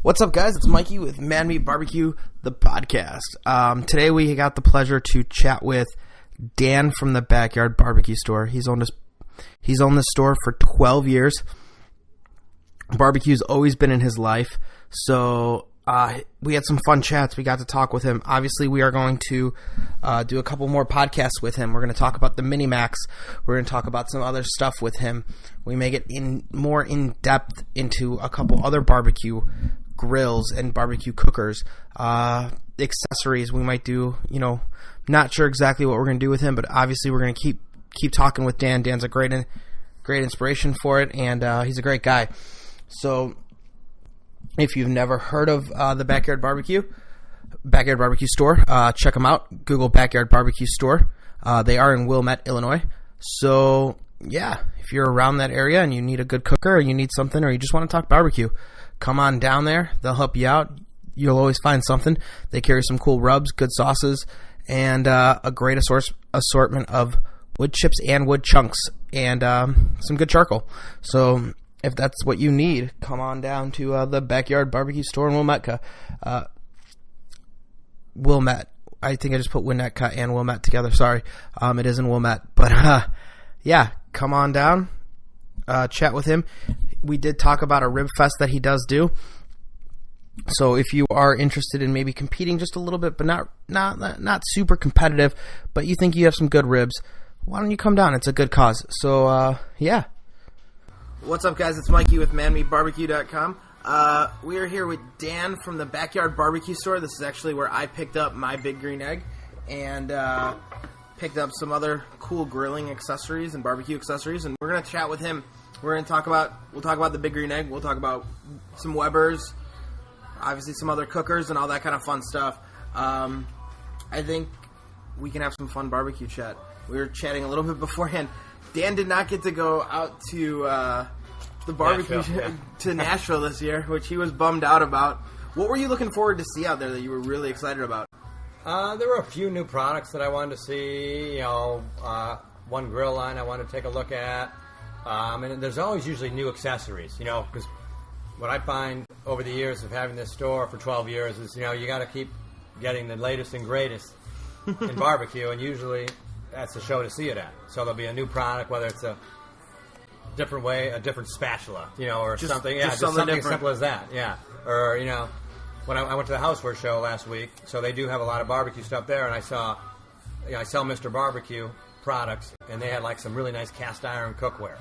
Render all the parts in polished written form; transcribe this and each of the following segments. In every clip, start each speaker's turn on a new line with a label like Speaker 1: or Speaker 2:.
Speaker 1: What's up, guys? It's Mikey with MMB BBQ, the podcast. Today we got the pleasure to chat with Dan from the Backyard Barbecue Store. He's owned this store for 12 years. Barbecue's always been in his life, so we had some fun chats. We got to talk with him. Obviously, we are going to do a couple more podcasts with him. We're going to talk about the Mini Max. We're going to talk about some other stuff with him. We may get more in depth into a couple other barbecue grills and barbecue cookers, accessories. We might do, not sure exactly what we're going to do with him, but obviously we're going to keep talking with Dan. Dan's a great inspiration for it, and he's a great guy. So if you've never heard of the Backyard Barbecue Store, check them out. Google Backyard Barbecue Store. They are in Wilmette, Illinois. So yeah, if you're around that area and you need a good cooker, or you need something, or you just want to talk barbecue, come on down there. They'll help you out. You'll always find something. They carry some cool rubs, good sauces, and a great assortment of wood chips and wood chunks, and some good charcoal. So if that's what you need, come on down to the Backyard Barbecue Store in Wilmette. Wilmette. I think I just put Winnetka and Wilmette together. Sorry. It is in Wilmette. But yeah, come on down. Chat with him. We did talk about a rib fest that he does do. So if you are interested in maybe competing just a little bit, but not super competitive, but you think you have some good ribs, why don't you come down? It's a good cause. So yeah. What's up, guys? It's Mikey with ManMeBarbecue.com. We are here with Dan from the Backyard Barbecue Store. This is actually where I picked up my Big Green Egg and picked up some other cool grilling accessories and barbecue accessories, and we're going to chat with him. We'll talk about the Big Green Egg. We'll talk about some Weber's, obviously some other cookers, and all that kind of fun stuff. I think we can have some fun barbecue chat. We were chatting a little bit beforehand. Dan did not get to go out to the barbecue to Nashville this year, which he was bummed out about. What were you looking forward to see out there that you were really excited about?
Speaker 2: There were a few new products that I wanted to see. One grill line I wanted to take a look at. And there's always usually new accessories, because what I find over the years of having this store for 12 years is, you got to keep getting the latest and greatest in barbecue, and usually that's the show to see it at. So there'll be a new product, whether it's a different way, a different spatula, or something. Yeah, just something as simple as that. Yeah. Or, when I went to the Houseware show last week, so they do have a lot of barbecue stuff there, and I saw, I sell Mr. Barbecue products, and they had like some really nice cast iron cookware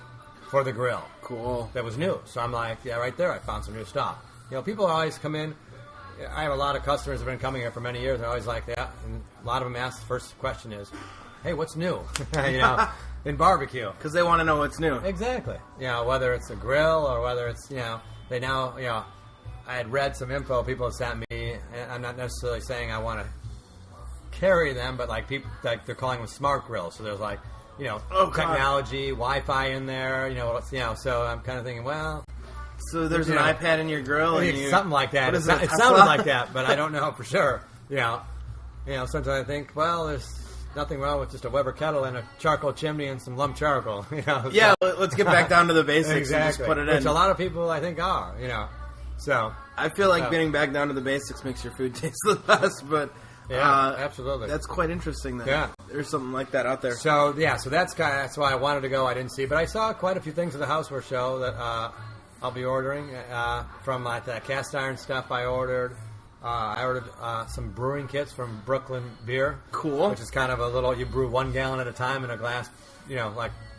Speaker 2: for the grill. Cool. That was new. So I'm like, yeah, right there, I found some new stuff. People always come in. I have a lot of customers that have been coming here for many years, and I always like that. And a lot of them ask, the first question is, hey, what's new? In barbecue.
Speaker 1: Because they want to know what's new.
Speaker 2: Exactly. Whether it's a grill or whether it's, they now, I had read some info people had sent me, and I'm not necessarily saying I want to carry them, but like people, like they're calling them smart grills. So there's like, technology, Wi-Fi in there, so I'm kind of thinking, well.
Speaker 1: So there's an iPad in your grill?
Speaker 2: And something like that. It sounded like that, but I don't know for sure. Sometimes I think, well, there's nothing wrong with just a Weber kettle and a charcoal chimney and some lump charcoal.
Speaker 1: Yeah, let's get back down to the basics
Speaker 2: exactly.
Speaker 1: And just put it in.
Speaker 2: Which a lot of people, I think, are, So
Speaker 1: I feel like getting back down to the basics makes your food taste the best, but
Speaker 2: yeah, absolutely.
Speaker 1: That's quite interesting that there's something like that out there.
Speaker 2: So that's why I wanted to go. I didn't see, but I saw quite a few things at the Houseware show that I'll be ordering from like that cast iron stuff. I ordered some brewing kits from Brooklyn Beer. Cool. Which is kind of a little, you brew 1 gallon at a time in a glass,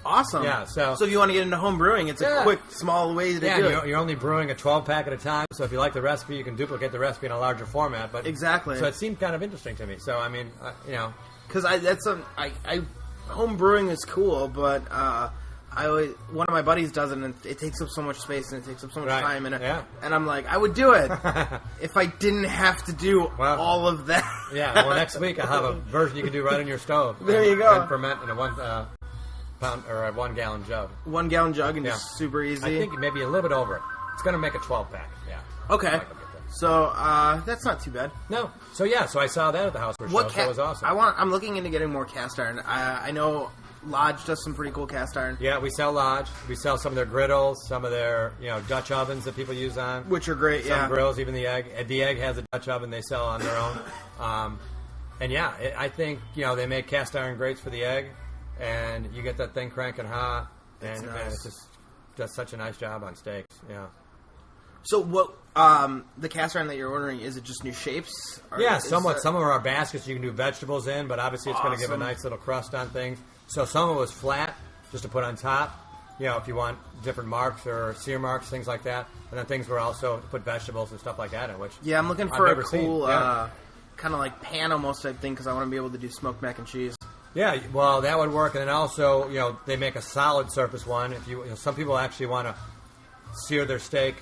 Speaker 1: Awesome.
Speaker 2: Yeah. So
Speaker 1: if you want to get into home brewing, it's a quick, small way to do it.
Speaker 2: You're only brewing a 12-pack at a time. So if you like the recipe, you can duplicate the recipe in a larger format. But
Speaker 1: exactly.
Speaker 2: So it seemed kind of interesting to me. So I mean,
Speaker 1: because home brewing is cool, but one of my buddies does it, and it takes up so much space and it takes up so much time, and I'm like, I would do it if I didn't have to do all of that.
Speaker 2: Yeah. Well, next week I'll have a version you can do right on your stove.
Speaker 1: There you go.
Speaker 2: And ferment in a 1 pound or a 1 gallon jug.
Speaker 1: 1 gallon jug, and just super easy.
Speaker 2: I think maybe a little bit over it. It's going to make a 12-pack. Yeah.
Speaker 1: Okay. So that's not too bad.
Speaker 2: No. So I saw that at the Houseware show. So it was awesome.
Speaker 1: I'm looking into getting more cast iron. I know Lodge does some pretty cool cast iron.
Speaker 2: Yeah, we sell Lodge. We sell some of their griddles, some of their Dutch ovens that people use on.
Speaker 1: Which are great,
Speaker 2: some grills, even the Egg. The Egg has a Dutch oven they sell on their own. I think they make cast iron grates for the Egg, and you get that thing cranking hot, and
Speaker 1: nice.
Speaker 2: Man, it's just does such a nice job on steaks. Yeah.
Speaker 1: So what? The cast iron that you're ordering, is it just new shapes?
Speaker 2: Yeah, somewhat. Some of our baskets you can do vegetables in, but obviously it's going to give a
Speaker 1: Awesome.
Speaker 2: nice little crust on things. So some of it was flat, just to put on top. If you want different marks or sear marks, things like that. And then things were also to put vegetables and stuff like that in. Which
Speaker 1: I'm looking for a cool,
Speaker 2: Yeah.
Speaker 1: kind of like pan almost type thing because I want to be able to do smoked mac and cheese.
Speaker 2: Yeah, well, that would work. And then also, they make a solid surface one. If some people actually want to sear their steak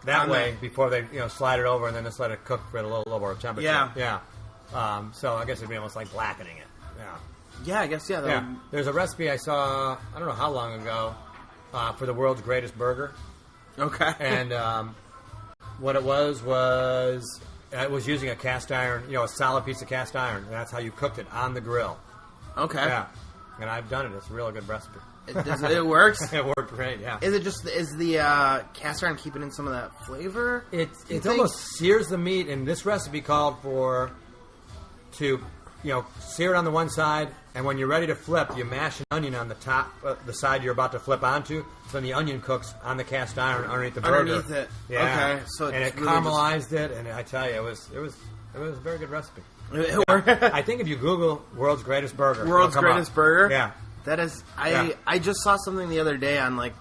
Speaker 2: that way before they slide it over and then just let it cook for a little lower temperature.
Speaker 1: Yeah.
Speaker 2: So I guess it'd be almost like blackening it. Yeah.
Speaker 1: Yeah, I guess,
Speaker 2: Yeah. There's a recipe I saw, I don't know how long ago, for the world's greatest burger.
Speaker 1: Okay.
Speaker 2: And what it was it was using a cast iron, a solid piece of cast iron. And that's how you cooked it on the grill.
Speaker 1: Okay.
Speaker 2: Yeah. And I've done it. It's a really good recipe.
Speaker 1: It works?
Speaker 2: It worked great, yeah.
Speaker 1: Is the cast iron keeping in some of that flavor?
Speaker 2: It almost sears the meat, and this recipe called for to sear it on the one side, and when you're ready to flip, you mash an onion on the top, the side you're about to flip onto, so then the onion cooks on the cast iron underneath the burger.
Speaker 1: Underneath it.
Speaker 2: Yeah.
Speaker 1: Okay. So
Speaker 2: and it
Speaker 1: really
Speaker 2: caramelized it, and I tell you, it was a very good recipe.
Speaker 1: It worked.
Speaker 2: I think if you Google world's greatest burger,
Speaker 1: World's
Speaker 2: it'll come
Speaker 1: greatest
Speaker 2: up.
Speaker 1: burger?
Speaker 2: Yeah.
Speaker 1: That is,
Speaker 2: Yeah.
Speaker 1: I just saw something the other day on like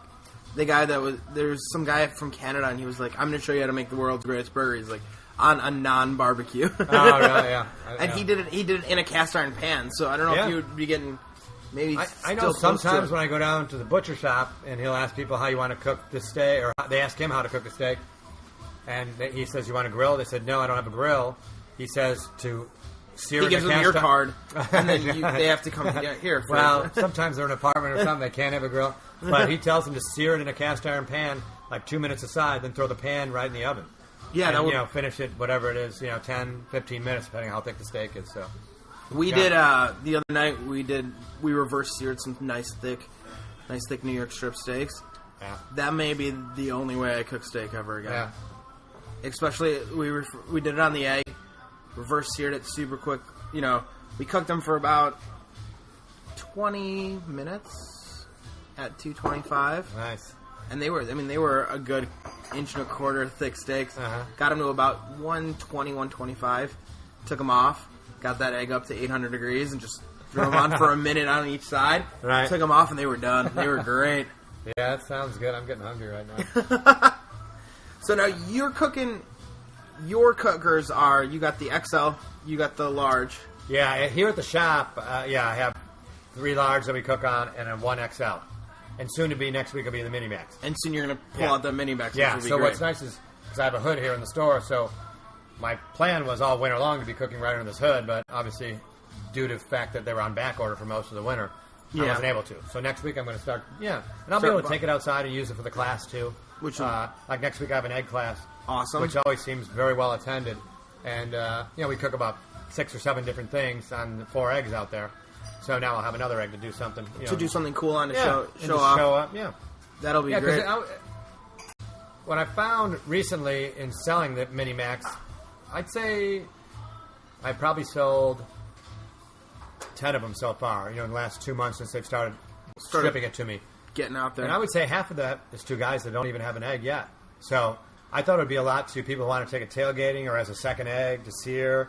Speaker 1: the guy there's some guy from Canada and he was like, I'm going to show you how to make the world's greatest burger. He's like on a non-barbecue.
Speaker 2: Oh, really? Yeah.
Speaker 1: And he did it in a cast iron pan. So I don't know if you would be getting maybe.
Speaker 2: I know sometimes when I go down to the butcher shop and he'll ask people how you want to cook the steak, or they ask him how to cook a steak, and he says, you want a grill? They said, no, I don't have a grill. He says to sear.
Speaker 1: He gives them your card, and then they have to come here.
Speaker 2: Well, sometimes they're in an apartment or something, they can't have a grill. But he tells them to sear it in a cast iron pan, like 2 minutes aside, then throw the pan right in the oven.
Speaker 1: Yeah,
Speaker 2: and,
Speaker 1: that would
Speaker 2: finish it, whatever it is, 10, 15 minutes, depending on how thick the steak is. So
Speaker 1: we did the other night. We reverse seared some nice thick New York strip steaks.
Speaker 2: Yeah.
Speaker 1: That may be the only way I cook steak ever again.
Speaker 2: Yeah.
Speaker 1: Especially we did it on the Egg, reverse seared it super quick. We cooked them for about 20 minutes at 225.
Speaker 2: Nice.
Speaker 1: And they were a good 1.25 inch thick steaks.
Speaker 2: Uh-huh.
Speaker 1: Got them to about 120, 125. Took them off. Got that egg up to 800 degrees and just threw them on for a minute on each side.
Speaker 2: Right.
Speaker 1: Took them off and they were done. They were great.
Speaker 2: Yeah, that sounds good. I'm getting hungry right now.
Speaker 1: So now you're cooking. Your cookers are, you got the XL, you got the large.
Speaker 2: Yeah, here at the shop, I have 3 large that we cook on and then 1 XL. And soon to be next week will be the Mini Max.
Speaker 1: And soon you're going to pull out the Mini Max.
Speaker 2: Yeah,
Speaker 1: which will
Speaker 2: so
Speaker 1: be great.
Speaker 2: what's nice is, because I have a hood here in the store, so my plan was all winter long to be cooking right under this hood, but obviously due to the fact that they were on back order for most of the winter, I wasn't able to. So next week I'm going to start, and I'll be able to take it outside and use it for the class too.
Speaker 1: Which
Speaker 2: like next week I have an egg class.
Speaker 1: Awesome.
Speaker 2: Which always seems very well attended. And, we cook about 6 or 7 different things on the 4 eggs out there. So now I'll have another egg to do something.
Speaker 1: To do something cool on to
Speaker 2: show
Speaker 1: off.
Speaker 2: Show up, yeah.
Speaker 1: That'll be great.
Speaker 2: What I found recently in selling the Mini Max, I'd say I probably sold 10 of them so far, in the last 2 months since they've started shipping it to me.
Speaker 1: Getting out there.
Speaker 2: And I would say half of that is to guys that don't even have an egg yet. So I thought it would be a lot to people who want to take a tailgating or as a second egg to sear.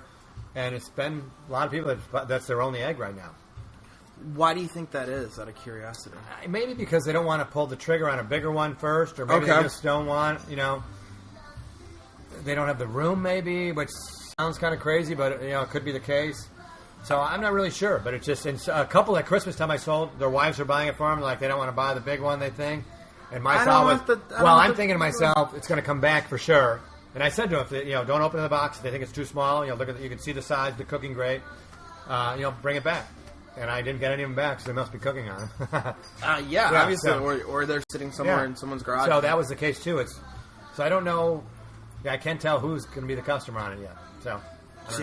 Speaker 2: And it's been a lot of people that's their only egg right now.
Speaker 1: Why do you think that is, out of curiosity?
Speaker 2: Maybe because they don't want to pull the trigger on a bigger one first, or maybe they just don't want, they don't have the room maybe, which sounds kind of crazy, but, it could be the case. So I'm not really sure, but it's just a couple at Christmas time I sold, their wives are buying it for them, like they don't want to buy the big one, they think. And my thought was, I'm thinking to myself, it's going to come back for sure. And I said to them, don't open the box if they think it's too small. Look at you can see the size, the cooking grate. Bring it back. And I didn't get any of them back, so they must be cooking on them.
Speaker 1: Obviously, or they're sitting somewhere in someone's garage.
Speaker 2: So that was the case too. So I don't know. I can't tell who's going to be the customer on it yet. So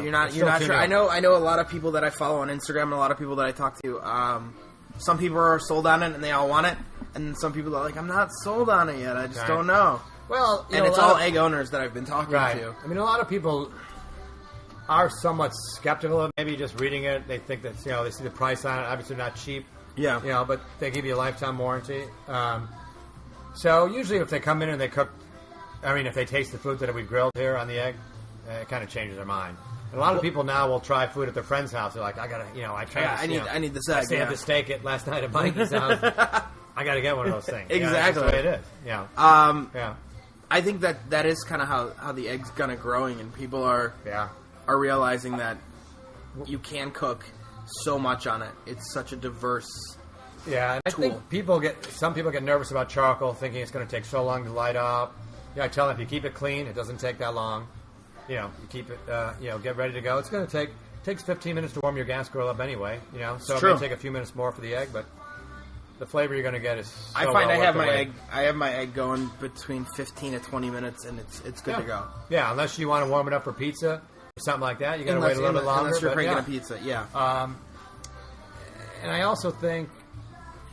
Speaker 1: you're not sure. I know a lot of people that I follow on Instagram, and a lot of people that I talk to. some people are sold on it and they all want it, and some people are like, I'm not sold on it yet. I just don't know.
Speaker 2: Well,
Speaker 1: and it's all egg owners that I've been talking to.
Speaker 2: I mean, a lot of people are somewhat skeptical of maybe just reading it. They think that, they see the price on it. Obviously, not cheap.
Speaker 1: Yeah.
Speaker 2: But they give you a lifetime warranty. So usually if they come in and they cook, if they taste the food that we grilled here on the egg, it kind of changes their mind. And a lot of people now will try food at their friend's house. They're like, I gotta, I tried this.
Speaker 1: I need this egg.
Speaker 2: I had the steak last night at Mikey's house. I gotta get one of those things.
Speaker 1: Exactly.
Speaker 2: That's the way it is. Yeah.
Speaker 1: I think that is kind of how the egg's kind of growing, and people are realizing that you can cook so much on it. It's such a diverse
Speaker 2: and I think some people get nervous about charcoal, thinking it's going to take so long to light up. I tell them if you keep it clean, it doesn't take that long. You keep it, get ready to go. It's going to takes 15 minutes to warm your gas grill up anyway. So it may take a few minutes more for the egg, but the flavor you're going to get is. So I
Speaker 1: have my egg going between 15 to 20 minutes, and it's good to go.
Speaker 2: Yeah, unless you want to warm it up for pizza or something like that, you got to wait a little bit longer.
Speaker 1: Unless you're cranking a pizza,
Speaker 2: and I also think.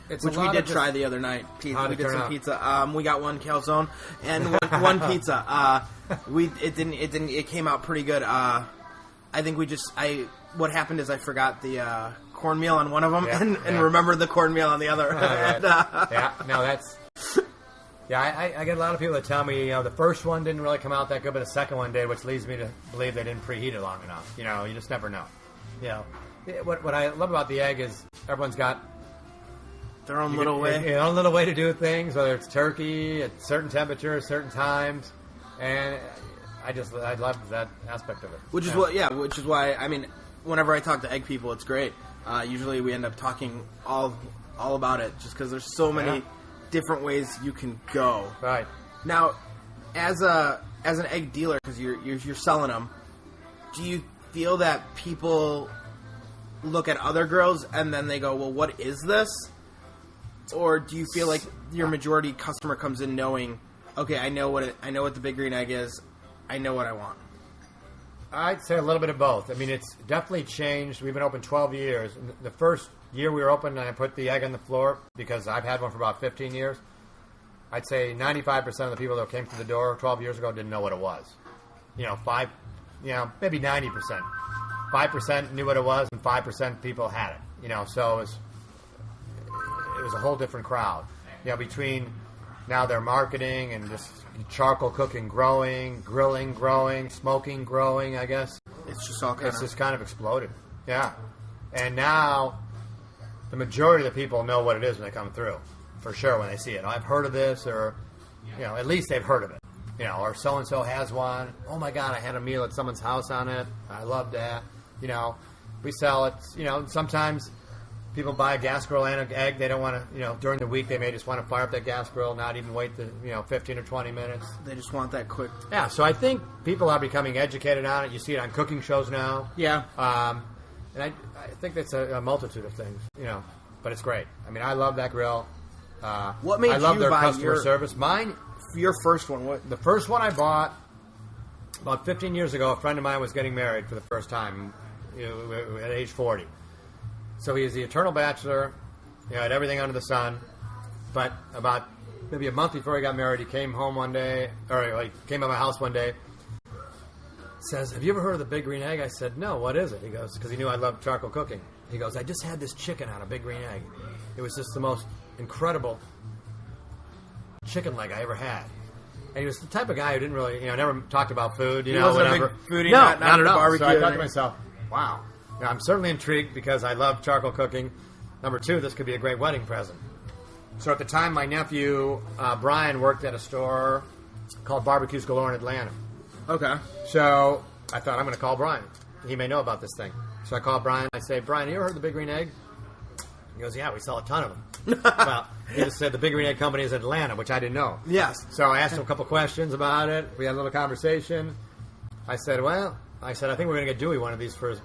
Speaker 1: Which we did try the other night. We did some pizza. We got one calzone and one pizza. It came out pretty good. I think what happened is I forgot the cornmeal on one of them and remembered the cornmeal on the other.
Speaker 2: I get a lot of people that tell me, the first one didn't really come out that good, but the second one did, which leads me to believe they didn't preheat it long enough. You just never know. What I love about the egg is everyone's got
Speaker 1: their own little way.
Speaker 2: Their own little way to do things, whether it's turkey at certain temperatures, certain times, and I love that aspect of it.
Speaker 1: Which is why whenever I talk to egg people, it's great. Usually we end up talking all about it, just because there's so many different ways you can go.
Speaker 2: Right.
Speaker 1: Now, as an egg dealer, because you're selling them, do you feel that people look at other grills and then they go, well, what is this? Or do you feel like your majority customer comes in knowing, okay, I know what the Big Green Egg is, I know what I want?
Speaker 2: I'd say a little bit of both. It's definitely changed. We've been open 12 years. The first year we were open, I put the egg on the floor because I've had one for about 15 years. I'd say 95% of the people that came through the door 12 years ago didn't know what it was. Maybe 90%. 5% knew what it was, and 5% people had it. So it was a whole different crowd. Between now their marketing and just charcoal cooking growing, grilling growing, smoking growing, I guess.
Speaker 1: It's just
Speaker 2: kind of exploded. Yeah. And now the majority of the people know what it is when they come through, for sure, when they see it. I've heard of this, or, at least they've heard of it. Or so-and-so has one. Oh, my God, I had a meal at someone's house on it. I love that. We sell it. Sometimes people buy a gas grill and an egg. They don't want to, during the week, they may just want to fire up that gas grill, not even wait the, 15 or 20 minutes.
Speaker 1: They just want that quick.
Speaker 2: Yeah, so I think people are becoming educated on it. You see it on cooking shows now.
Speaker 1: Yeah.
Speaker 2: And I think that's a multitude of things, but it's great. I love that grill.
Speaker 1: What made
Speaker 2: I love
Speaker 1: you
Speaker 2: their
Speaker 1: buy
Speaker 2: customer service.
Speaker 1: Your first one, what?
Speaker 2: The first one I bought about 15 years ago, a friend of mine was getting married for the first time at age 40. So he was the eternal bachelor, had everything under the sun. But about maybe a month before he got married, he came home one day, or he came to my house one day, says, have you ever heard of the Big Green Egg? I said, no, what is it? He goes, because he knew I loved charcoal cooking. He goes, I just had this chicken on a Big Green Egg. It was just the most incredible chicken leg I ever had. And he was the type of guy who didn't really, never talked about food,
Speaker 1: he wasn't
Speaker 2: whatever.
Speaker 1: A big foodie,
Speaker 2: no,
Speaker 1: not
Speaker 2: at all.
Speaker 1: Barbecue.
Speaker 2: So I thought to myself, wow. Now, I'm certainly intrigued because I love charcoal cooking. Number two, this could be a great wedding present. So at the time, my nephew, Brian, worked at a store called Barbecues Galore in Atlanta.
Speaker 1: Okay.
Speaker 2: So I thought, I'm going to call Brian. He may know about this thing. So I called Brian. I say, Brian, you ever heard of the Big Green Egg? He goes, yeah, we sell a ton of them. Well, he just said the Big Green Egg Company is in Atlanta, which I didn't know.
Speaker 1: Yes.
Speaker 2: So I asked him a couple questions about it. We had a little conversation. I said, I think we're going to get Dewey one of these for his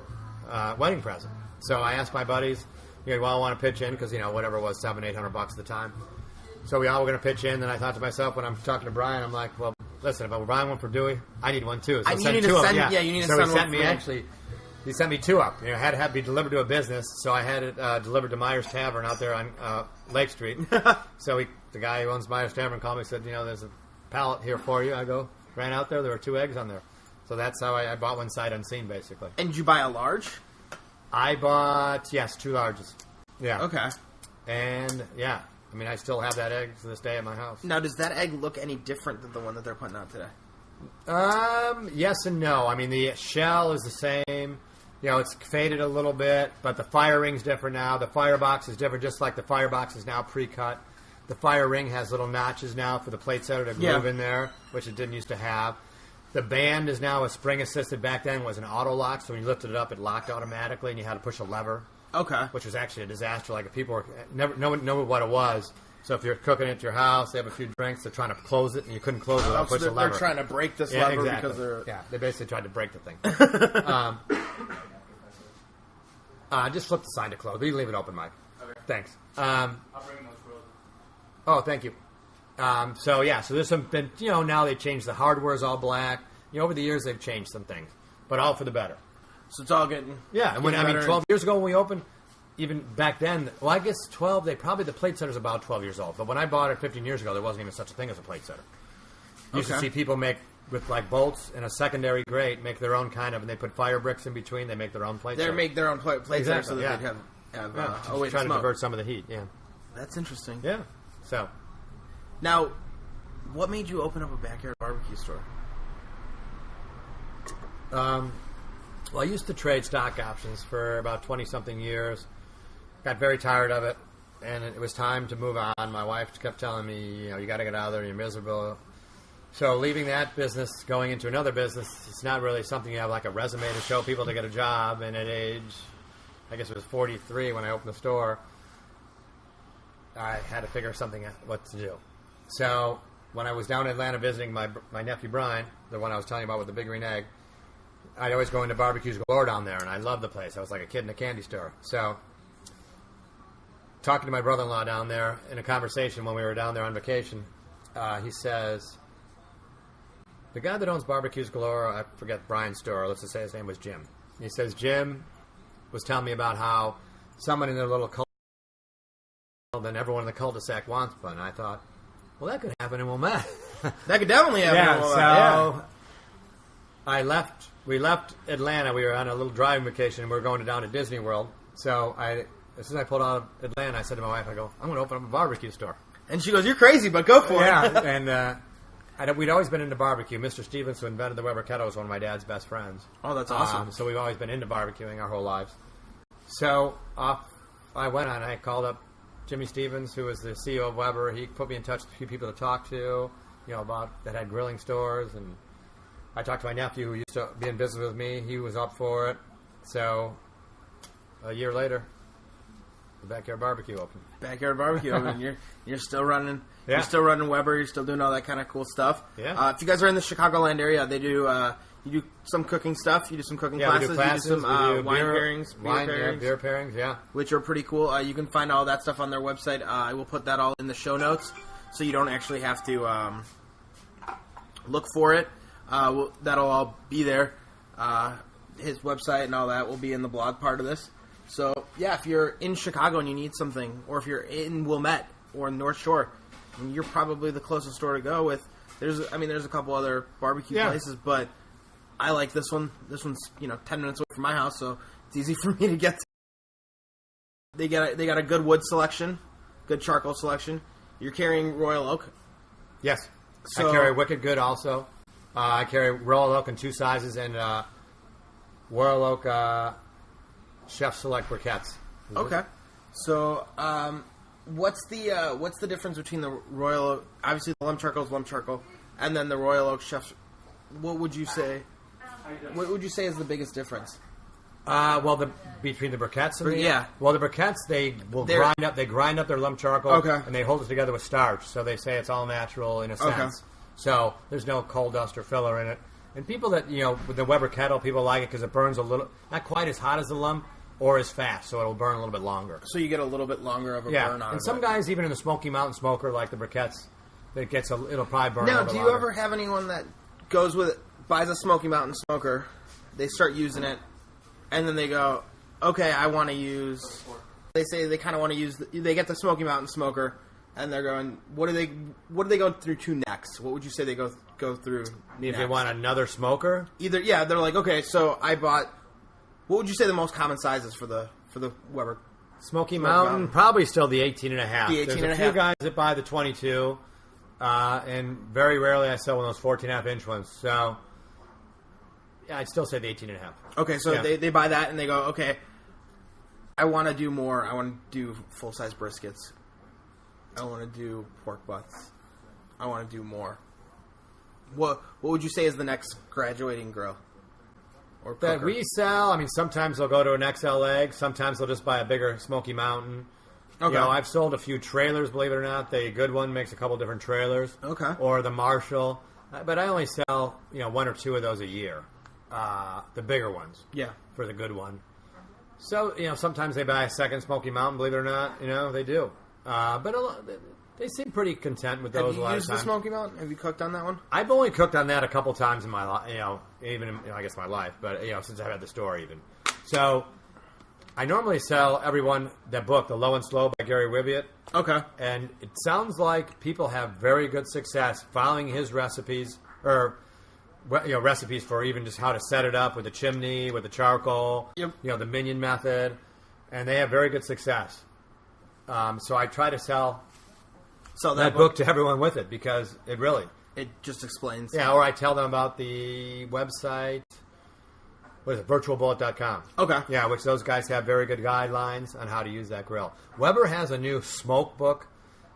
Speaker 2: wedding present. So I asked my buddies, want to pitch in, because, whatever it was, $700-800 at the time. So we all were going to pitch in. Then I thought to myself, when I'm talking to Brian, I'm like, well, listen, if I were buying one for Dewey, I need one too. So
Speaker 1: you need to send
Speaker 2: me,
Speaker 1: one
Speaker 2: actually, He sent me 2 up. It had to be delivered to a business, so I had it delivered to Myers Tavern out there on Lake Street. So the guy who owns Myers Tavern called me and said, there's a pallet here for you. Ran out there. There were 2 eggs on there. So that's how I bought one sight unseen, basically.
Speaker 1: And did you buy a large?
Speaker 2: I bought, yes, 2 larges. Yeah.
Speaker 1: Okay.
Speaker 2: And, yeah. I still have that egg to this day at my house.
Speaker 1: Now, does that egg look any different than the one that they're putting out today?
Speaker 2: Yes and no. The shell is the same. It's faded a little bit, but the fire ring's different now. The firebox is different, just like the firebox is now pre-cut. The fire ring has little notches now for the plate setter to groove in there, which it didn't used to have. The band is now a spring-assisted. Back then it was an auto lock, so when you lifted it up, it locked automatically, and you had to push a lever.
Speaker 1: Okay.
Speaker 2: Which was actually a disaster. Like, if people were no one knew what it was. So if you're cooking at your house, they have a few drinks, they're trying to close it, and you couldn't close it without pushing the lever.
Speaker 1: They're trying to break this lever
Speaker 2: exactly.
Speaker 1: because they're...
Speaker 2: Yeah, they basically tried to break the thing. Just flip the sign to close. You leave it open, Mike.
Speaker 3: Okay.
Speaker 2: Thanks.
Speaker 3: I'll bring those frozen.
Speaker 2: Oh, thank you. So there's some, now they changed the hardware is all black. Over the years they've changed some things, but all for the better.
Speaker 1: So it's all getting...
Speaker 2: Yeah, and 12 years ago when we opened, even back then, I guess 12, the plate setter's about 12 years old. But when I bought it 15 years ago, there wasn't even such a thing as a plate setter. You used to see people make, with like bolts and a secondary grate, make their own and they put fire bricks in between, they make their own plate setter.
Speaker 1: They make their own plate setter so that
Speaker 2: yeah.
Speaker 1: they'd have
Speaker 2: trying to divert some of the heat, yeah.
Speaker 1: That's interesting.
Speaker 2: Yeah, so.
Speaker 1: Now, what made you open up a backyard barbecue store?
Speaker 2: Well, I used to trade stock options for about 20-something years. Got very tired of it, and it was time to move on. My wife kept telling me, you got to get out of there, you're miserable. So leaving that business, going into another business, it's not really something you have like a resume to show people to get a job. And at age, I guess it was 43 when I opened the store, I had to figure something out what to do. So when I was down in Atlanta visiting my nephew Brian, the one I was telling you about with the big green egg, I'd always go into Barbecues Galore down there, and I loved the place. I was like a kid in a candy store. So talking to my brother-in-law down there in a conversation when we were down there on vacation, he says, the guy that owns Barbecues Galore, I forget Brian's store, let's just say his name was Jim. He says, Jim was telling me about how someone in their little cul-de-sac, then everyone in the cul-de-sac wants one. And I thought, well, that could happen in Wilmette.
Speaker 1: That could definitely happen in Wilmette.
Speaker 2: We left Atlanta. We were on a little driving vacation, and we were going down to Disney World. So as soon as I pulled out of Atlanta, I said to my wife, I'm going to open up a barbecue store.
Speaker 1: And she goes, you're crazy, but go for it.
Speaker 2: Yeah, and we'd always been into barbecue. Mr. Stevens, who invented the Weber kettle, was one of my dad's best friends.
Speaker 1: Oh, that's awesome.
Speaker 2: So we've always been into barbecuing our whole lives. So off I went on. I called up Jimmy Stevens, who was the CEO of Weber. He put me in touch with a few people to talk to, that had grilling stores. And I talked to my nephew, who used to be in business with me. He was up for it. So a year later, the backyard barbecue opened.
Speaker 1: Backyard barbecue opened. You're still running.
Speaker 2: Yeah.
Speaker 1: You're still running Weber. You're still doing all that kind of cool stuff.
Speaker 2: Yeah.
Speaker 1: If you guys are in the Chicagoland area, they do. You do some cooking stuff. You do some cooking classes.
Speaker 2: We do classes.
Speaker 1: You do some
Speaker 2: we do
Speaker 1: wine pairings,
Speaker 2: beer pairings. Yeah,
Speaker 1: which are pretty cool. You can find all that stuff on their website. I will put that all in the show notes, so you don't actually have to look for it. That'll all be there. His website and all that will be in the blog part of this. So, yeah, if you're in Chicago and you need something, or if you're in Wilmette or in North Shore, you're probably the closest store to go with. There's a couple other barbecue places, but I like this one. This one's 10 minutes away from my house, so it's easy for me to get to. They got a good wood selection, good charcoal selection. You're carrying Royal Oak.
Speaker 2: Yes,
Speaker 1: So,
Speaker 2: I carry Wicked Good also. I carry Royal Oak in 2 sizes and Royal Oak Chef Select briquettes.
Speaker 1: Okay, so what's the difference between the Royal Oak? Obviously, the lump charcoal is lump charcoal, and then the Royal Oak Chef. What would you say? What would you say is the biggest difference?
Speaker 2: Between the briquettes and the briquettes, they grind up their lump charcoal, and they hold it together with starch. So they say it's all natural in a sense. So there's no coal dust or filler in it. And people that with the Weber kettle, people like it because it burns a little, not quite as hot as the lump or as fast, so it'll burn a little bit longer.
Speaker 1: So you get a little bit longer of a burn on it.
Speaker 2: And some guys, even in the Smoky Mountain Smoker, like the briquettes, it'll probably burn.
Speaker 1: Now,
Speaker 2: a little
Speaker 1: do you
Speaker 2: longer.
Speaker 1: ever have anyone that goes with it, buys a Smoky Mountain Smoker, they start using it, and then they go, okay, I want to use. They say they kind of want to use. They get the Smoky Mountain smoker, and they're going. What do they go through to next? What would you say they go through?
Speaker 2: If they want another smoker,
Speaker 1: they're like, okay, so I bought. What would you say the most common size is for the Weber?
Speaker 2: Smoky Mountain, probably still the 18.5.
Speaker 1: The 18.5.
Speaker 2: There's a few guys that buy the 22, and very rarely I sell one of those 14.5 inch ones. So, yeah, I'd still say the 18.5.
Speaker 1: Okay, so they buy that and they go, okay, I want to do more. I want to do full size briskets. I want to do pork butts. I want to do more. What would you say is the next graduating grill? Or
Speaker 2: that we sell, I mean, sometimes they'll go to an XL egg. Sometimes they'll just buy a bigger Smoky Mountain. Okay. You know, I've sold a few trailers, believe it or not. The good one makes a couple different trailers.
Speaker 1: Okay.
Speaker 2: Or the Marshall. But I only sell, one or two of those a year. The bigger ones.
Speaker 1: Yeah.
Speaker 2: For the good one. So, sometimes they buy a second Smoky Mountain, believe it or not. They do. But they seem pretty content with those a lot of times.
Speaker 1: Have you used the Smoky Mountain? Have you cooked on that one?
Speaker 2: I've only cooked on that a couple times in my life, even in, I guess my life, but, since I've had the store even. So, I normally sell everyone that book, The Low and Slow by Gary Wiviott.
Speaker 1: Okay.
Speaker 2: And it sounds like people have very good success following his recipes, or, recipes for even just how to set it up with the chimney, with the charcoal, the minion method, and they have very good success. So I try to sell that book to everyone with it because it
Speaker 1: just explains.
Speaker 2: Yeah, or I tell them about the website. What is it? Virtualbullet.com.
Speaker 1: Okay.
Speaker 2: Yeah, which those guys have very good guidelines on how to use that grill. Weber has a new smoke book,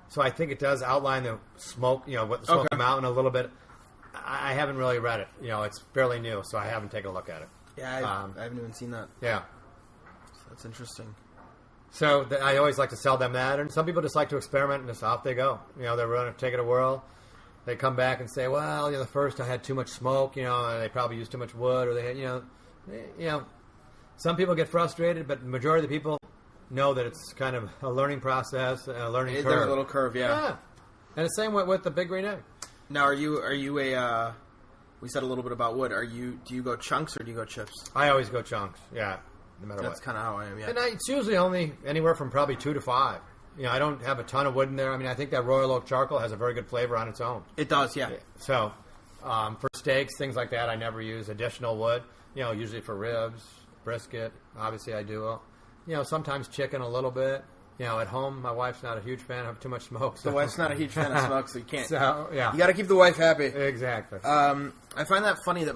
Speaker 2: so I think it does outline the smoke, what the Smoky Mountain a little bit. I haven't really read it. It's fairly new, so I haven't taken a look at it.
Speaker 1: Yeah, I haven't even seen that.
Speaker 2: Yeah.
Speaker 1: So that's interesting.
Speaker 2: So I always like to sell them that, and some people just like to experiment, and just off they go. They're going to take it a whirl. They come back and say, well, the first I had too much smoke, and they probably used too much wood, or they had, some people get frustrated, but the majority of the people know that it's kind of a learning process, a learning curve.
Speaker 1: There's a little curve, yeah.
Speaker 2: And the same with the Big Green Egg.
Speaker 1: Now, are you a? We said a little bit about wood. Do you go chunks or do you go chips?
Speaker 2: I always go chunks. Yeah. No matter
Speaker 1: That's kind of how I am, yeah.
Speaker 2: And it's usually only anywhere from probably 2 to 5. I don't have a ton of wood in there. I mean, I think that Royal Oak charcoal has a very good flavor on its own.
Speaker 1: It does, yeah.
Speaker 2: So, for steaks, things like that, I never use additional wood. Usually for ribs, brisket, obviously I do. Sometimes chicken a little bit. At home, my wife's not a huge fan of too much smoke. So.
Speaker 1: The wife's not a huge fan of smoke, so you can't.
Speaker 2: So, yeah.
Speaker 1: You got to keep the wife happy.
Speaker 2: Exactly.
Speaker 1: I find that funny that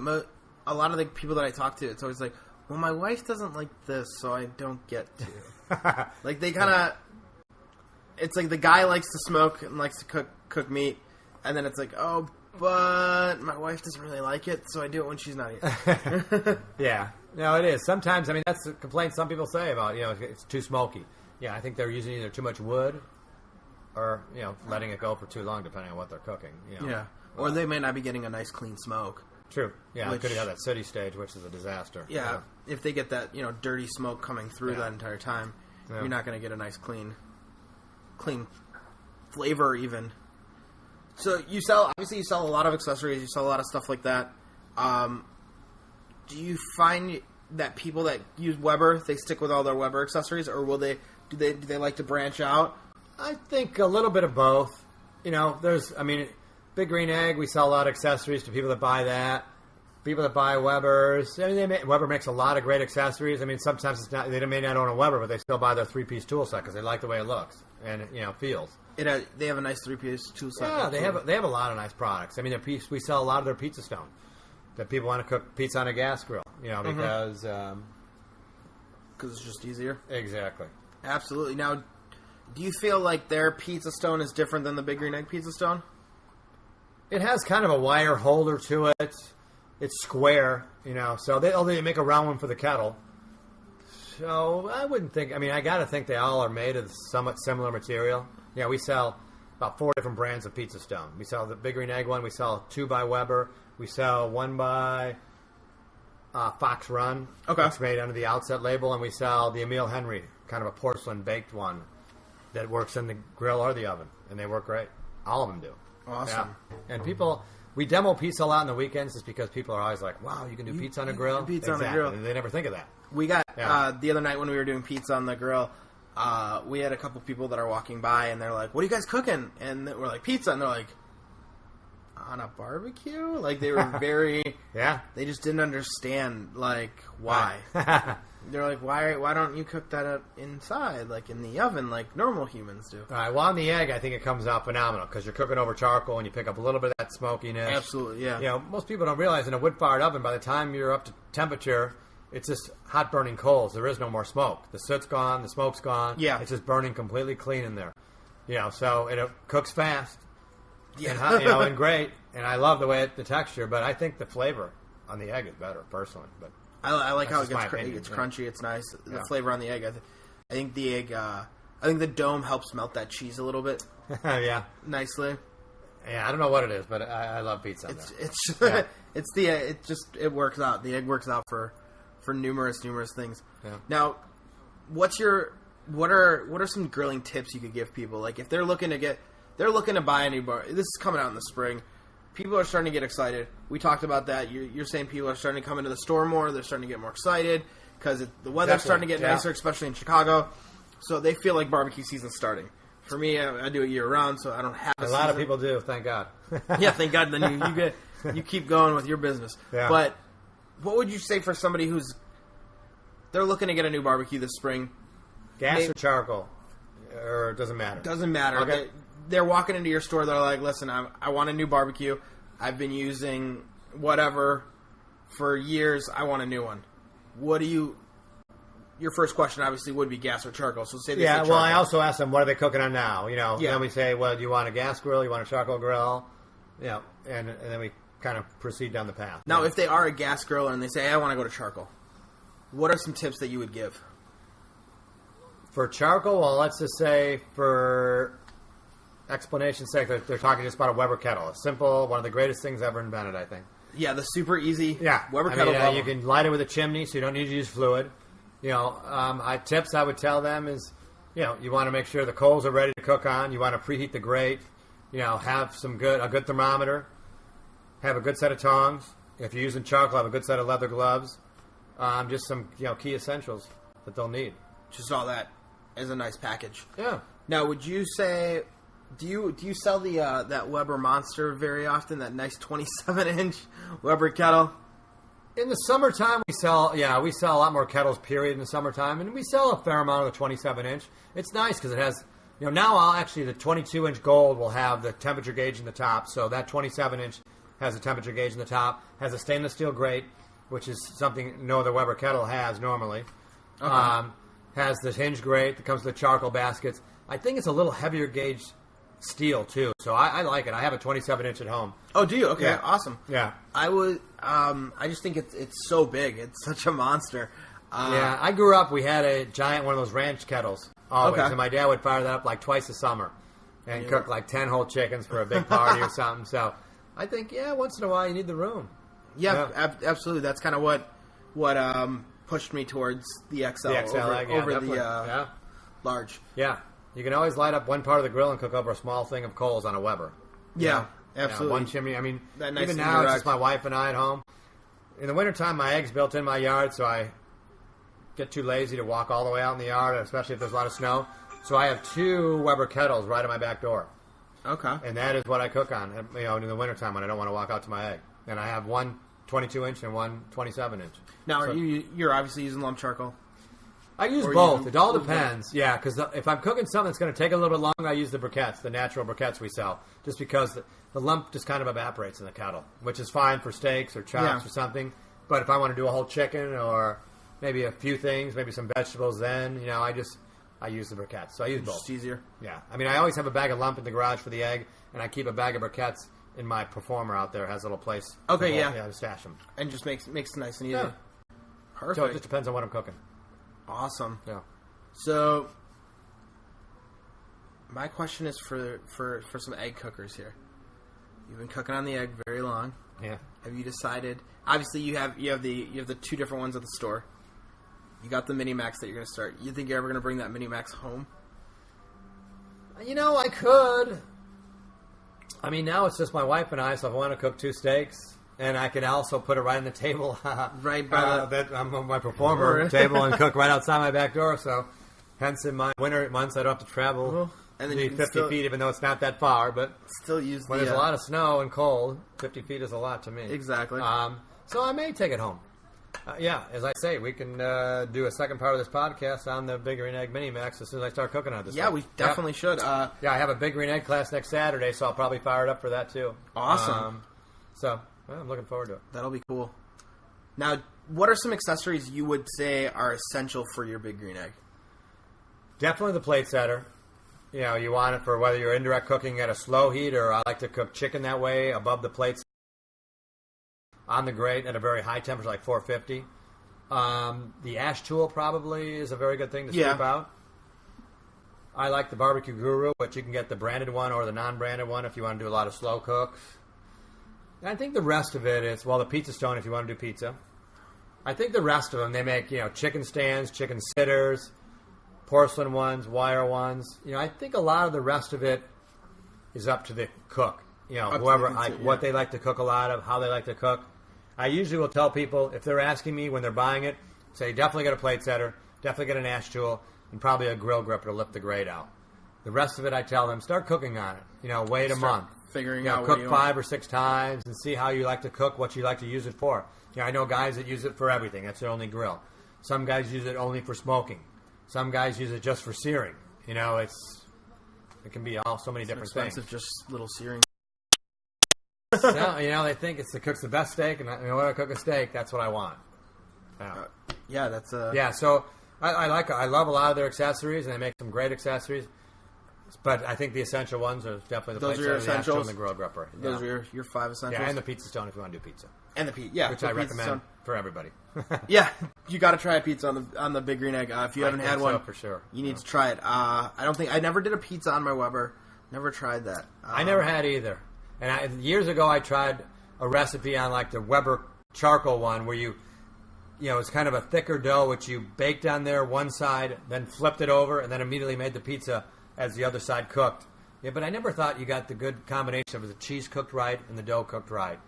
Speaker 1: a lot of the people that I talk to, it's always like, well, my wife doesn't like this, so I don't get to. Like, they kind of... It's like the guy likes to smoke and likes to cook meat, and then it's like, oh, but my wife doesn't really like it, so I do it when she's not eating.
Speaker 2: Yeah. No, it is. Sometimes, I mean, that's a complaint some people say about, it's too smoky. Yeah, I think they're using either too much wood or, letting it go for too long, depending on what they're cooking.
Speaker 1: Yeah. Or they may not be getting a nice, clean smoke.
Speaker 2: True. Yeah, could have that city stage, which is a disaster.
Speaker 1: Yeah, if they get that, dirty smoke coming through that entire time, you're not going to get a nice, clean flavor even. So you sell a lot of accessories, you sell a lot of stuff like that. Do you find that people that use Weber, they stick with all their Weber accessories, or do they like to branch out?
Speaker 2: I think a little bit of both. Big Green Egg, we sell a lot of accessories to people that buy that. People that buy Webers. Weber makes a lot of great accessories. I mean, sometimes they may not own a Weber, but they still buy their 3-piece tool set because they like the way it looks and feels.
Speaker 1: They have a nice 3-piece tool set.
Speaker 2: Yeah, they have a lot of nice products. I mean, we sell a lot of their Pizza Stone that people want to cook pizza on a gas grill. Because
Speaker 1: it's just easier.
Speaker 2: Exactly.
Speaker 1: Absolutely. Now, do you feel like their Pizza Stone is different than the Big Green Egg Pizza Stone?
Speaker 2: It has kind of a wire holder to it. It's square, so they make a round one for the kettle. So I wouldn't think, I got to think they all are made of somewhat similar material. Yeah, we sell about 4 different brands of Pizza Stone. We sell the Big Green Egg one. We sell 2 by Weber. We sell 1 by Fox Run.
Speaker 1: Okay.
Speaker 2: It's made under the Outset label. And we sell the Emile Henry, kind of a porcelain baked one that works in the grill or the oven. And they work great. All of them do.
Speaker 1: Awesome.
Speaker 2: Yeah. And people, we demo pizza a lot on the weekends just because people are always like, wow, you can do pizza on a grill?
Speaker 1: Pizza on a grill.
Speaker 2: They never think of that.
Speaker 1: We got, the other night when we were doing pizza on the grill, we had a couple people that are walking by, and they're like, what are you guys cooking? And we're like, pizza. And they're like, on a barbecue? Like, they were very...
Speaker 2: Yeah.
Speaker 1: They just didn't understand, like, why. They're like, why don't you cook that up inside, like in the oven, like normal humans do?
Speaker 2: All right, well, on the egg, I think it comes out phenomenal because you're cooking over charcoal and you pick up a little bit of that smokiness.
Speaker 1: Absolutely, yeah.
Speaker 2: You know, most people don't realize in a wood-fired oven, by the time you're up to temperature, it's just hot burning coals. There is no more smoke. The soot's gone, the smoke's gone.
Speaker 1: Yeah.
Speaker 2: It's just burning completely clean in there. You know, so it cooks fast.
Speaker 1: Yeah.
Speaker 2: And hot, you know, and great. And I love the texture, but I think the flavor on the egg is better, personally. But
Speaker 1: I like how
Speaker 2: just my opinion,
Speaker 1: it's crunchy. It's nice. The
Speaker 2: Yeah.
Speaker 1: flavor on the egg. I think the egg. I think the dome helps melt that cheese a little bit
Speaker 2: yeah.
Speaker 1: nicely.
Speaker 2: Yeah, I don't know what it is, but I love pizza.
Speaker 1: It works out. The egg works out for numerous things.
Speaker 2: Yeah.
Speaker 1: Now, what are some grilling tips you could give people? Like if they're looking to buy a new bar. This is coming out in the spring. People are starting to get excited. We talked about that. You're saying people are starting to come into the store more. They're starting to get more excited because the weather's starting to get nicer, especially in Chicago. So they feel like barbecue season's starting. For me, I do it year round, so I don't have a
Speaker 2: lot of people do. Thank God.
Speaker 1: Yeah, thank God. Then you keep going with your business.
Speaker 2: Yeah.
Speaker 1: But what would you say for somebody they're looking to get a new barbecue this spring?
Speaker 2: Gas or charcoal, or it doesn't matter.
Speaker 1: Doesn't matter.
Speaker 2: Okay.
Speaker 1: They're walking into your store. They're like, "Listen, I want a new barbecue. I've been using whatever for years. I want a new one." Your first question obviously would be gas or charcoal. So say they say charcoal.
Speaker 2: Well, I also ask them, what are they cooking on now? You know,
Speaker 1: Yeah.
Speaker 2: then we say, well, do you want a gas grill? You want a charcoal grill? You know, and then we kind of proceed down the path.
Speaker 1: Now, if they are a gas griller and they say, hey, I want to go to charcoal, what are some tips that you would give?
Speaker 2: For charcoal, well, let's just say for explanation's sake, they're talking just about a Weber kettle. A simple, one of the greatest things ever invented, I think.
Speaker 1: Yeah, the super easy Weber
Speaker 2: I
Speaker 1: kettle.
Speaker 2: mean, you can light it with a chimney, so you don't need to use fluid. You know, tips I would tell them is, you know, you want to make sure the coals are ready to cook on. You want to preheat the grate. You know, have a good thermometer. Have a good set of tongs. If you're using charcoal, have a good set of leather gloves. Just some, key essentials that they'll need.
Speaker 1: Just all that as a nice package.
Speaker 2: Yeah.
Speaker 1: Now, would you say, do you sell the that Weber Monster very often? That nice 27-inch Weber kettle.
Speaker 2: In the summertime, we sell a lot more kettles, period, in the summertime. And we sell a fair amount of the 27-inch. It's nice because it has, now the 22-inch gold will have the temperature gauge in the top. So that 27-inch has a temperature gauge in the top, has a stainless steel grate, which is something no other Weber kettle has normally.
Speaker 1: Okay.
Speaker 2: Has the hinge grate that comes with the charcoal baskets. I think it's a little heavier gauge steel, too. So I like it. I have a 27-inch at home.
Speaker 1: Oh, do you? Okay,
Speaker 2: Yeah.
Speaker 1: awesome.
Speaker 2: Yeah.
Speaker 1: I would. I just think it's so big. It's such a monster.
Speaker 2: Yeah, I grew up, we had a giant one of those ranch kettles always,
Speaker 1: Okay.
Speaker 2: and my dad would fire that up like twice a summer and cook like 10 whole chickens for a big party or something. So I think, once in a while you need the room.
Speaker 1: Yeah, absolutely. That's kind of what pushed me towards the XL,
Speaker 2: The XL
Speaker 1: over
Speaker 2: definitely.
Speaker 1: the large.
Speaker 2: Yeah. You can always light up one part of the grill and cook over a small thing of coals on a Weber.
Speaker 1: Yeah,
Speaker 2: Yeah,
Speaker 1: absolutely.
Speaker 2: one chimney. I mean,
Speaker 1: That nice
Speaker 2: even
Speaker 1: and
Speaker 2: now it's
Speaker 1: direct.
Speaker 2: just my wife and I at home. In the wintertime, my egg's built in my yard, so I get too lazy to walk all the way out in the yard, especially if there's a lot of snow. So I have 2 Weber kettles right at my back door.
Speaker 1: Okay.
Speaker 2: And that is what I cook on, in the wintertime when I don't want to walk out to my egg. And I have one 22-inch and one 27-inch.
Speaker 1: Now,
Speaker 2: So-
Speaker 1: you're obviously using lump charcoal.
Speaker 2: I use
Speaker 1: Or
Speaker 2: both.
Speaker 1: you-
Speaker 2: It all depends. Yeah, because if I'm cooking something that's going to take a little bit longer, I use the briquettes, the natural briquettes we sell, just because the lump just kind of evaporates in the kettle, which is fine for steaks or chops
Speaker 1: Yeah.
Speaker 2: or something. But if I want to do a whole chicken or maybe a few things, maybe some vegetables, then I use the briquettes. So I use both.
Speaker 1: Just easier.
Speaker 2: Yeah, I mean, I always have a bag of lump in the garage for the egg, and I keep a bag of briquettes in my performer out there. It has a little place.
Speaker 1: Okay,
Speaker 2: to stash them.
Speaker 1: And just makes it nice and easy.
Speaker 2: Yeah.
Speaker 1: Perfect.
Speaker 2: So it just depends on what I'm cooking.
Speaker 1: Awesome.
Speaker 2: Yeah.
Speaker 1: So, my question is for some egg cookers here. You've been cooking on the egg very long.
Speaker 2: Yeah.
Speaker 1: Have you decided? Obviously, you have the 2 different ones at the store. You got the Mini Max that you're going to start. You think you're ever going to bring that Mini Max home?
Speaker 2: I could. I mean, now it's just my wife and I, so if I want to cook 2 steaks, and I can also put it right on the table,
Speaker 1: right by
Speaker 2: that I'm on my performer table and cook right outside my back door. So, hence in my winter months, I don't have to travel
Speaker 1: and then
Speaker 2: 50 feet, even though it's not that far. But
Speaker 1: still use
Speaker 2: when there's a lot of snow and cold, 50 feet is a lot to me.
Speaker 1: Exactly.
Speaker 2: So I may take it home. As I say, we can do a second part of this podcast on the Big Green Egg Mini Max as soon as I start cooking on this.
Speaker 1: Yeah, we definitely should.
Speaker 2: I have a Big Green Egg class next Saturday, so I'll probably fire it up for that too.
Speaker 1: Awesome.
Speaker 2: I'm looking forward to it.
Speaker 1: That'll be cool. Now, what are some accessories you would say are essential for your Big Green Egg?
Speaker 2: Definitely the plate setter. You know, you want it for whether you're indirect cooking at a slow heat, or I like to cook chicken that way above the plates on the grate at a very high temperature, like 450. The ash tool probably is a very good thing to sweep out. I like the Barbecue Guru, but you can get the branded one or the non-branded one if you want to do a lot of slow cooks. And I think the rest of it is, the Pizza Stone if you want to do pizza. I think the rest of them, they make, chicken stands, chicken sitters, porcelain ones, wire ones. I think a lot of the rest of it is up to the cook. What they like to cook a lot of, how they like to cook. I usually will tell people, if they're asking me when they're buying it, say definitely get a plate setter, definitely get an ash tool, and probably a grill gripper to lift the grate out. The rest of it, I tell them, start cooking on it. Wait a month.
Speaker 1: Figuring out
Speaker 2: cook 5 or 6 times and see how you like to cook, what you like to use it for. I know guys that use it for everything. That's their only grill. Some guys use it only for smoking. Some guys use it just for searing. It can be so many different things.
Speaker 1: Expensive, just little searing.
Speaker 2: No, they think it's the cook's the best steak, and when I cook a steak, that's what I want.
Speaker 1: That's
Speaker 2: So I love a lot of their accessories, and they make some great accessories. But I think the essential ones are definitely the plate setter, the ash tool, and the grill gripper.
Speaker 1: Those are your 5 essentials.
Speaker 2: Yeah, and the Pizza Stone if you want to do pizza.
Speaker 1: And the pizza,
Speaker 2: which I recommend for everybody.
Speaker 1: You got to try a pizza on the Big Green Egg. If you haven't had one,
Speaker 2: for sure,
Speaker 1: you need to try it. I never did a pizza on my Weber. Never tried that.
Speaker 2: I never had either. And years ago, I tried a recipe on like the Weber charcoal one, where it's kind of a thicker dough, which you baked on there one side, then flipped it over, and then immediately made the pizza as the other side cooked. Yeah, but I never thought you got the good combination of the cheese cooked right and the dough cooked right.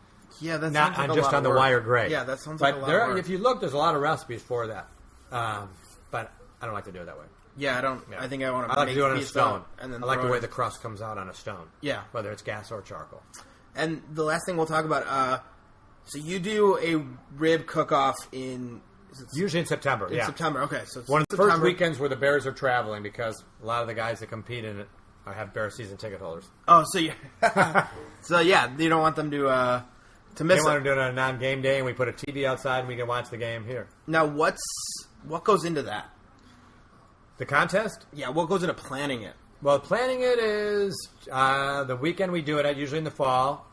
Speaker 1: Yeah, that's
Speaker 2: not
Speaker 1: like
Speaker 2: just on the wire grate.
Speaker 1: Yeah, that sounds like a lot of work.
Speaker 2: If you look, there's a lot of recipes for that, but I don't like to do it that way.
Speaker 1: Yeah, I don't. Yeah. I think I want to.
Speaker 2: I like to do it on a stone,
Speaker 1: and then
Speaker 2: I like the way the crust comes out on a stone.
Speaker 1: Yeah,
Speaker 2: whether it's gas or charcoal.
Speaker 1: And the last thing we'll talk about. So you do a rib cook-off
Speaker 2: usually in September.
Speaker 1: In September, okay. So it's
Speaker 2: one of the first weekends where the Bears are traveling, because a lot of the guys that compete in it have Bear season ticket holders.
Speaker 1: Oh, so you you don't want them to miss it.
Speaker 2: They want to do it on a non-game day, and we put a TV outside, and we can watch the game here.
Speaker 1: Now, what goes into that?
Speaker 2: The contest?
Speaker 1: Yeah, what goes into planning it?
Speaker 2: Well, planning it is the weekend we do it at, usually in the fall.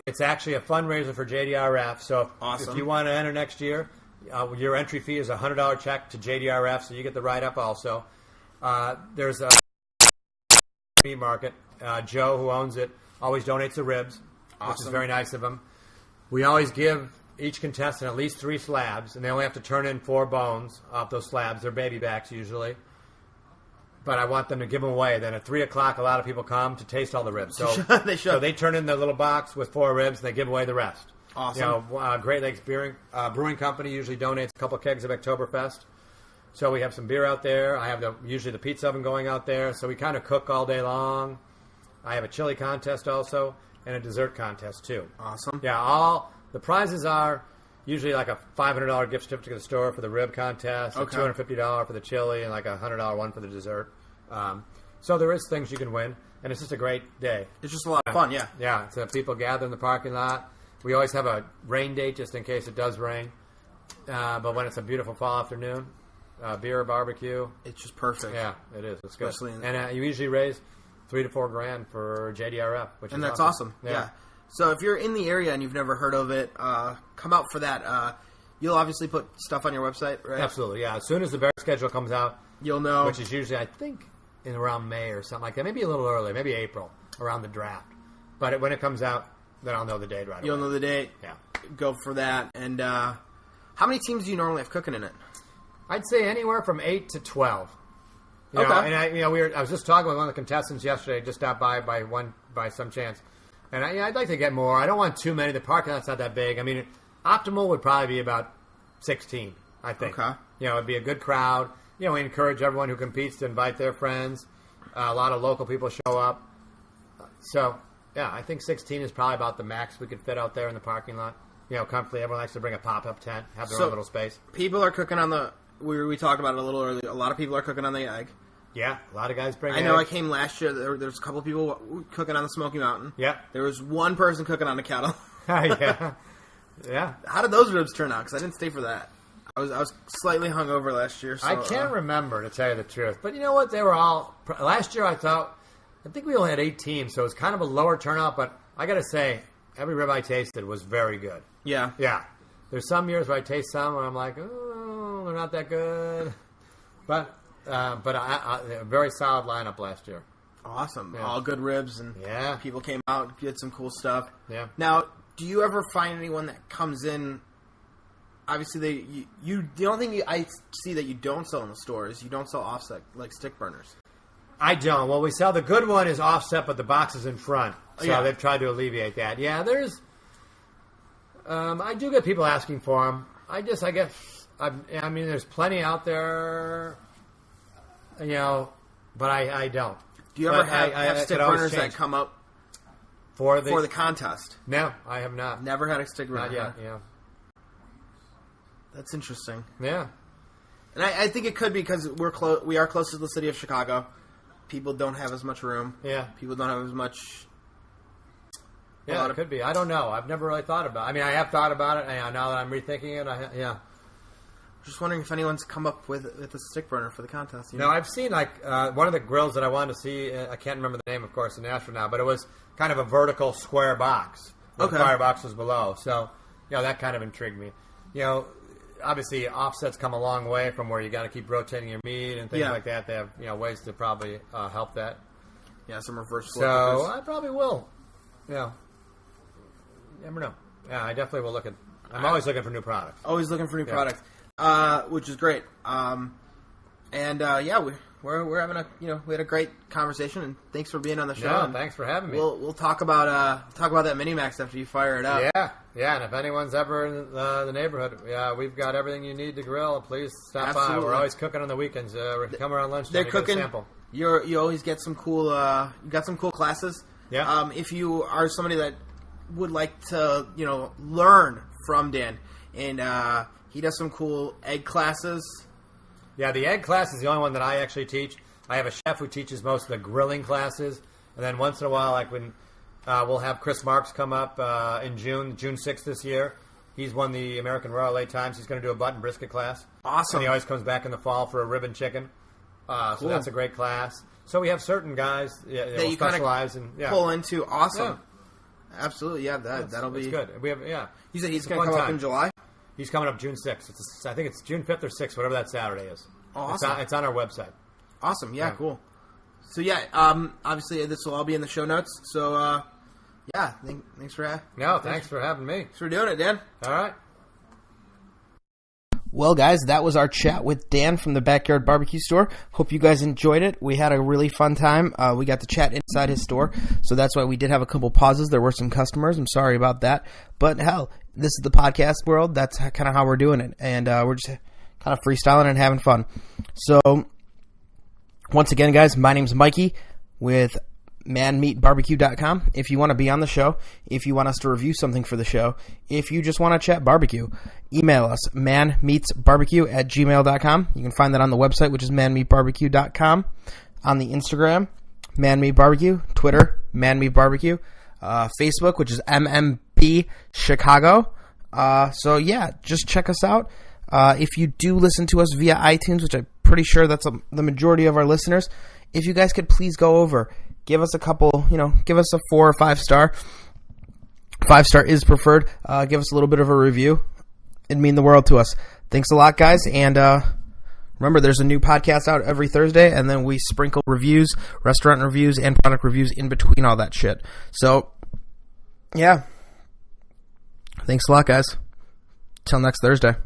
Speaker 2: It's actually a fundraiser for JDRF, so if you want to enter next year, your entry fee is a $100 check to JDRF, so you get the write-up also. There's a meat market. Joe, who owns it, always donates the ribs, which is very nice of him. We always give each contestant at least 3 slabs, and they only have to turn in 4 bones off those slabs. They're baby backs usually. But I want them to give them away. Then at 3 o'clock, a lot of people come to taste all the ribs. So
Speaker 1: they should.
Speaker 2: So they turn in their little box with 4 ribs, and they give away the rest.
Speaker 1: Awesome.
Speaker 2: Great Lakes Brewing Company usually donates a couple kegs of Oktoberfest. So we have some beer out there. I have usually the pizza oven going out there. So we kind of cook all day long. I have a chili contest also, and a dessert contest too.
Speaker 1: Awesome.
Speaker 2: Yeah, the prizes are usually like a $500 gift certificate to the store for the rib contest, a $250 for the chili, and like a $100 one for the dessert. So there is things you can win, and it's just a great day.
Speaker 1: It's just a lot of fun, yeah.
Speaker 2: Yeah, so people gather in the parking lot. We always have a rain date just in case it does rain. But when it's a beautiful fall afternoon, beer or barbecue.
Speaker 1: It's just perfect.
Speaker 2: Yeah, it is. It's
Speaker 1: especially
Speaker 2: good. And you usually raise $3,000 to $4,000 for JDRF,
Speaker 1: and that's awesome. Yeah. So if you're in the area and you've never heard of it, come out for that. You'll obviously put stuff on your website, right?
Speaker 2: Absolutely, yeah. As soon as the Bear schedule comes out,
Speaker 1: you'll know.
Speaker 2: Which is usually, I think, in around May or something like that. Maybe a little early, maybe April, around the draft. But when it comes out, then I'll know the date right away.
Speaker 1: You'll know the date.
Speaker 2: Yeah.
Speaker 1: Go for that. And how many teams do you normally have cooking in it?
Speaker 2: I'd say anywhere from 8 to 12.
Speaker 1: Okay.
Speaker 2: And I was just talking with one of the contestants yesterday. Just stopped by one by some chance. And I'd like to get more. I don't want too many. The parking lot's not that big. I mean, optimal would probably be about 16, I think.
Speaker 1: Okay.
Speaker 2: It'd be a good crowd. We encourage everyone who competes to invite their friends. A lot of local people show up. So, yeah, I think 16 is probably about the max we could fit out there in the parking lot. Comfortably. Everyone likes to bring a pop-up tent, have their own little space.
Speaker 1: People are cooking on the... We talked about it a little earlier. A lot of people are cooking on the egg.
Speaker 2: Yeah, a lot of guys bring
Speaker 1: I know I came last year. There's a couple of people cooking on the Smoky Mountain.
Speaker 2: Yeah.
Speaker 1: There was one person cooking on the kettle.
Speaker 2: Yeah. Yeah.
Speaker 1: How did those ribs turn out? Because I didn't stay for that. I was slightly hungover last year. So,
Speaker 2: I can't remember, to tell you the truth. But you know what? They were all... Last year, I think we only had 8 teams, so it was kind of a lower turnout. But I got to say, every rib I tasted was very good.
Speaker 1: Yeah.
Speaker 2: Yeah. There's some years where I taste some and I'm like, oh, they're not that good. But a very solid lineup last year.
Speaker 1: Awesome.
Speaker 2: Yeah.
Speaker 1: All good ribs, and people came out, did some cool stuff.
Speaker 2: Yeah.
Speaker 1: Now, do you ever find anyone that comes in? Obviously, the only thing I see that you don't sell in the store is you don't sell offset, like stick burners.
Speaker 2: I don't. Well, we sell the good one is offset, but the box is in front. So they've tried to alleviate that. Yeah, there's... I do get people asking for them. I guess, I mean, there's plenty out there, but I don't.
Speaker 1: Do you ever have stick burners that come up for the contest?
Speaker 2: No, I have not.
Speaker 1: Never had a stick burner.
Speaker 2: Not yet, yeah.
Speaker 1: That's interesting.
Speaker 2: Yeah.
Speaker 1: And I think it could be because we are close to the city of Chicago. People don't have as much room.
Speaker 2: Yeah.
Speaker 1: People don't have as much...
Speaker 2: Yeah, it could be. I don't know. I've never really thought about it. I mean, I have thought about it, and now that I'm rethinking it,
Speaker 1: Just wondering if anyone's come up with a stick burner for the contest.
Speaker 2: No, I've seen, one of the grills that I wanted to see, I can't remember the name, of course, in Nashville now, but it was kind of a vertical square box. With the firebox was below. So, that kind of intrigued me. Obviously, offsets come a long way from where you got to keep rotating your meat and things like that. They have, ways to probably help that.
Speaker 1: Yeah, some reverse flow.
Speaker 2: So, I probably will. Never know. Yeah, I definitely will look at... I'm always looking for new products.
Speaker 1: Always looking for new products, which is great. We're having we had a great conversation, and thanks for being on the show.
Speaker 2: No, thanks for having me.
Speaker 1: We'll talk about that Minimax after you fire it up.
Speaker 2: Yeah, and if anyone's ever in the neighborhood, we've got everything you need to grill. Please stop by. We're always cooking on the weekends. Come around lunchtime.
Speaker 1: They're cooking.
Speaker 2: Get a sample.
Speaker 1: You always get some cool. You got some cool classes.
Speaker 2: Yeah.
Speaker 1: If you are somebody that would like to, learn from Dan, and he does some cool egg classes.
Speaker 2: Yeah, the egg class is the only one that I actually teach. I have a chef who teaches most of the grilling classes, and then once in a while, when we'll have Chris Marks come up in June 6th this year. He's won the American Royal 8 times. He's going to do a button brisket class.
Speaker 1: Awesome.
Speaker 2: And he always comes back in the fall for a ribbon chicken. So that's a great class. So we have certain guys that will specialize in
Speaker 1: pull into. Awesome. Yeah. Absolutely, that'll be
Speaker 2: good. We have
Speaker 1: You said he's going to come up in July.
Speaker 2: He's coming up June 6th. I think it's June 5th or 6th, whatever that Saturday is.
Speaker 1: Oh, awesome.
Speaker 2: It's on our website.
Speaker 1: Awesome. Yeah, cool. So obviously this will all be in the show notes. So thanks for
Speaker 2: thanks for having me.
Speaker 1: Thanks for doing it, Dan.
Speaker 2: All right.
Speaker 1: Well, guys, that was our chat with Dan from the Backyard Barbecue Store. Hope you guys enjoyed it. We had a really fun time. We got to chat inside his store, so that's why we did have a couple pauses. There were some customers. I'm sorry about that. But, hell, this is the podcast world. That's kind of how we're doing it, and we're just kind of freestyling and having fun. So, once again, guys, my name's Mikey with manmeatbarbecue.com. If you want to be on the show, if you want us to review something for the show, if you just want to chat barbecue, email us manmeatsbarbecue@gmail.com. You can find that on the website, which is manmeatbarbecue.com, on the Instagram, manmeatbarbecue, Twitter, manmeatbarbecue, Facebook, which is MMB Chicago. Just check us out. If you do listen to us via iTunes, which I'm pretty sure that's the majority of our listeners, if you guys could please go over, give us a couple, give us a 4 or 5 star. 5 star is preferred. Give us a little bit of a review. It'd mean the world to us. Thanks a lot, guys. And remember, there's a new podcast out every Thursday, and then we sprinkle reviews, restaurant reviews, and product reviews in between all that shit. So, yeah. Thanks a lot, guys. Till next Thursday.